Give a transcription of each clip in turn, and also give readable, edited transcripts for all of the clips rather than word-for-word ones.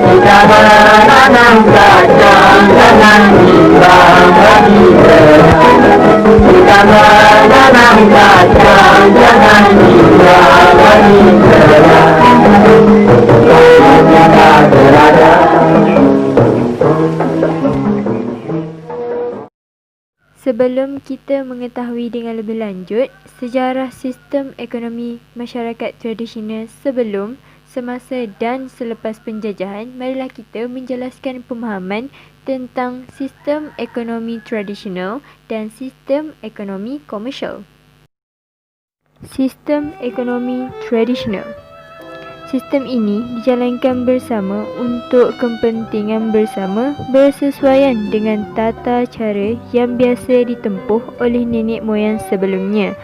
Kita menanam kacang, jangan bimbang bagi beras. Kita menanam kacang, jangan bimbang bagi beras. Kita berada. Sebelum kita mengetahui dengan lebih lanjut sejarah sistem ekonomi masyarakat tradisional sebelum, semasa dan selepas penjajahan, marilah kita menjelaskan pemahaman tentang sistem ekonomi tradisional dan sistem ekonomi komersial. Sistem ekonomi tradisional. Sistem ini dijalankan bersama untuk kepentingan bersama bersesuaian dengan tata cara yang biasa ditempuh oleh nenek moyang sebelumnya.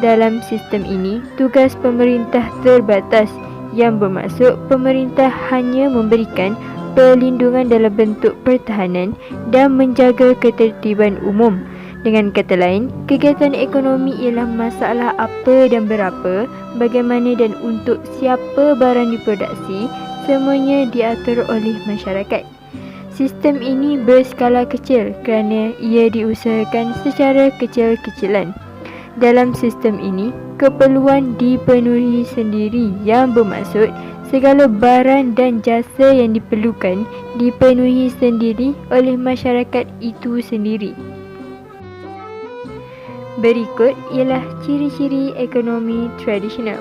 Dalam sistem ini, tugas pemerintah terbatas, yang bermaksud pemerintah hanya memberikan perlindungan dalam bentuk pertahanan dan menjaga ketertiban umum. Dengan kata lain, kegiatan ekonomi ialah masalah apa dan berapa, bagaimana dan untuk siapa barang diproduksi, semuanya diatur oleh masyarakat. Sistem ini berskala kecil kerana ia diusahakan secara kecil-kecilan. Dalam sistem ini, keperluan dipenuhi sendiri, yang bermaksud segala barang dan jasa yang diperlukan dipenuhi sendiri oleh masyarakat itu sendiri. Berikut ialah ciri-ciri ekonomi tradisional.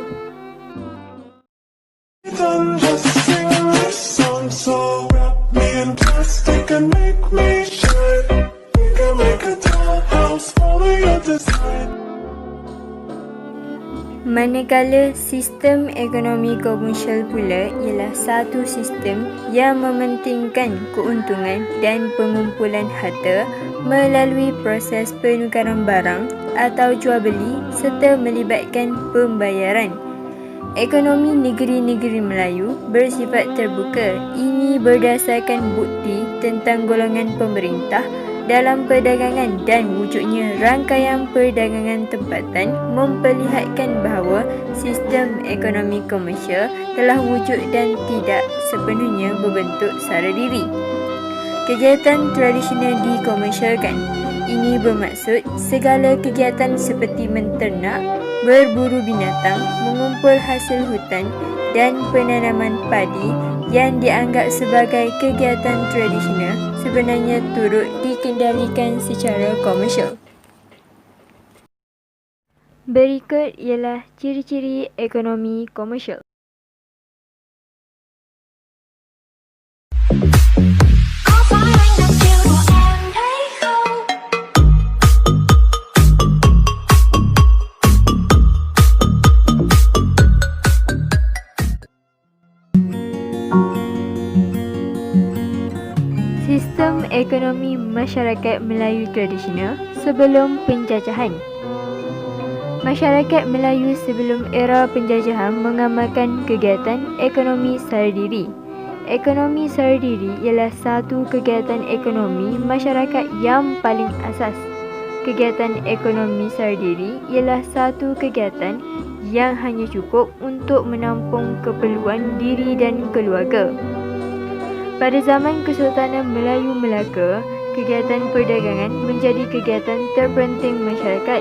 Manakala sistem ekonomi komersial pula ialah satu sistem yang mementingkan keuntungan dan pengumpulan harta melalui proses penukaran barang atau jual beli serta melibatkan pembayaran. Ekonomi negeri-negeri Melayu bersifat terbuka. Ini berdasarkan bukti tentang golongan pemerintah dalam perdagangan dan wujudnya rangkaian perdagangan tempatan memperlihatkan bahawa sistem ekonomi komersial telah wujud dan tidak sepenuhnya berbentuk sara diri. Kegiatan tradisional dikomersialkan. Ini bermaksud segala kegiatan seperti menternak, berburu binatang, mengumpul hasil hutan dan penanaman padi yang dianggap sebagai kegiatan tradisional sebenarnya turut dikendalikan secara komersial. Berikut ialah ciri-ciri ekonomi komersial. Sistem ekonomi masyarakat Melayu tradisional sebelum penjajahan. Masyarakat Melayu sebelum era penjajahan mengamalkan kegiatan ekonomi sara diri. Ekonomi sara diri ialah satu kegiatan ekonomi masyarakat yang paling asas. Kegiatan ekonomi sara diri ialah satu kegiatan yang hanya cukup untuk menampung keperluan diri dan keluarga. Pada zaman Kesultanan Melayu Melaka, kegiatan perdagangan menjadi kegiatan terpenting masyarakat.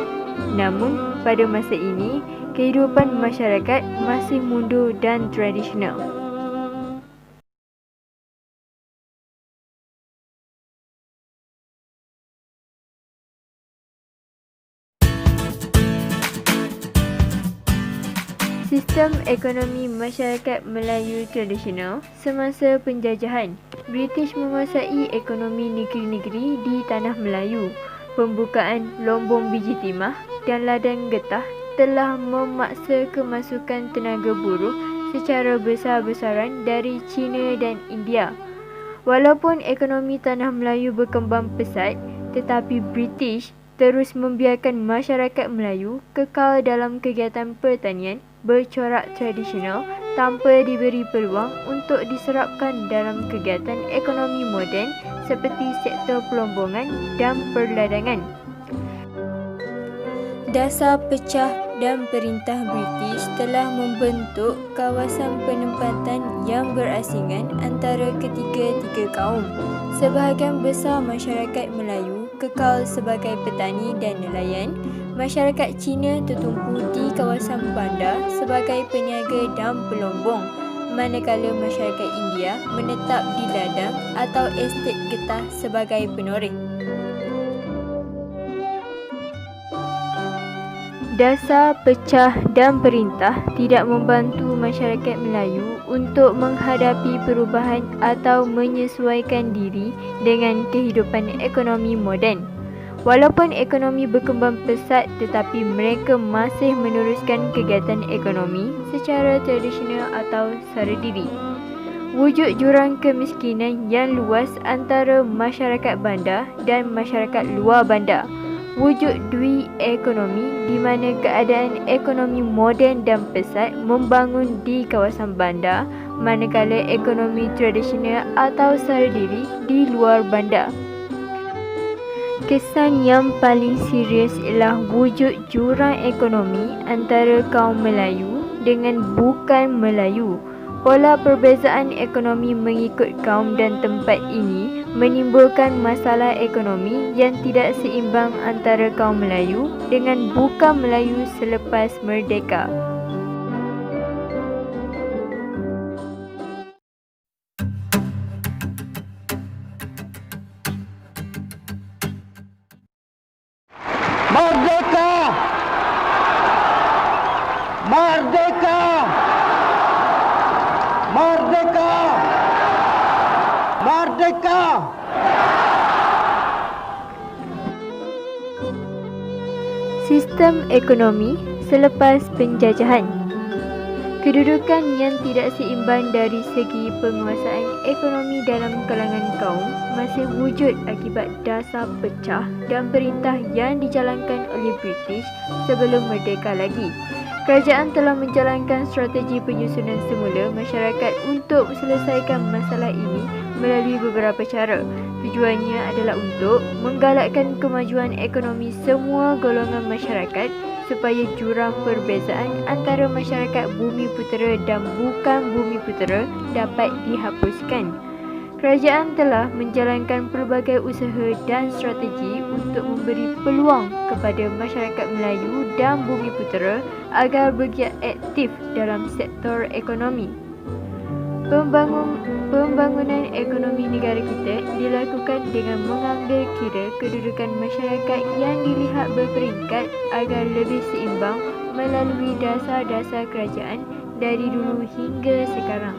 Namun, pada masa ini, kehidupan masyarakat masih mundur dan tradisional. Sistem ekonomi masyarakat Melayu tradisional semasa penjajahan. British menguasai ekonomi negeri-negeri di Tanah Melayu. Pembukaan lombong biji timah dan ladang getah telah memaksa kemasukan tenaga buruh secara besar-besaran dari China dan India. Walaupun ekonomi Tanah Melayu berkembang pesat, tetapi British terus membiarkan masyarakat Melayu kekal dalam kegiatan pertanian bercorak tradisional tanpa diberi peluang untuk diserapkan dalam kegiatan ekonomi moden seperti sektor pelombongan dan perladangan. Dasar pecah dan perintah British telah membentuk kawasan penempatan yang berasingan antara ketiga-tiga kaum. Sebahagian besar masyarakat Melayu kekal sebagai petani dan nelayan. Masyarakat Cina tertumpu di kawasan bandar sebagai peniaga dan pelombong, manakala masyarakat India menetap di ladang atau estet getah sebagai penoreh. Dasar pecah dan perintah tidak membantu masyarakat Melayu untuk menghadapi perubahan atau menyesuaikan diri dengan kehidupan ekonomi moden. Walaupun ekonomi berkembang pesat, tetapi mereka masih meneruskan kegiatan ekonomi secara tradisional atau sara diri. Wujud jurang kemiskinan yang luas antara masyarakat bandar dan masyarakat luar bandar. Wujud dui ekonomi di mana keadaan ekonomi moden dan pesat membangun di kawasan bandar, manakala ekonomi tradisional atau sara diri di luar bandar. Kesan yang paling serius ialah wujud jurang ekonomi antara kaum Melayu dengan bukan Melayu. Pola perbezaan ekonomi mengikut kaum dan tempat ini menimbulkan masalah ekonomi yang tidak seimbang antara kaum Melayu dengan bukan Melayu selepas merdeka. Merdeka! Merdeka! Merdeka! Merdeka! Sistem ekonomi selepas penjajahan. Kedudukan yang tidak seimbang dari segi penguasaan ekonomi dalam kalangan kaum masih wujud akibat dasar pecah dan perintah yang dijalankan oleh British sebelum merdeka lagi. Kerajaan telah menjalankan strategi penyusunan semula masyarakat untuk selesaikan masalah ini melalui beberapa cara. Tujuannya adalah untuk menggalakkan kemajuan ekonomi semua golongan masyarakat supaya jurang perbezaan antara masyarakat Bumiputera dan bukan Bumiputera dapat dihapuskan. Kerajaan telah menjalankan pelbagai usaha dan strategi untuk memberi peluang kepada masyarakat Melayu dan Bumiputera agar bergiat aktif dalam sektor ekonomi. Pembangunan ekonomi negara kita dilakukan dengan mengambil kira kedudukan masyarakat yang dilihat berperingkat agar lebih seimbang melalui dasar-dasar kerajaan dari dulu hingga sekarang.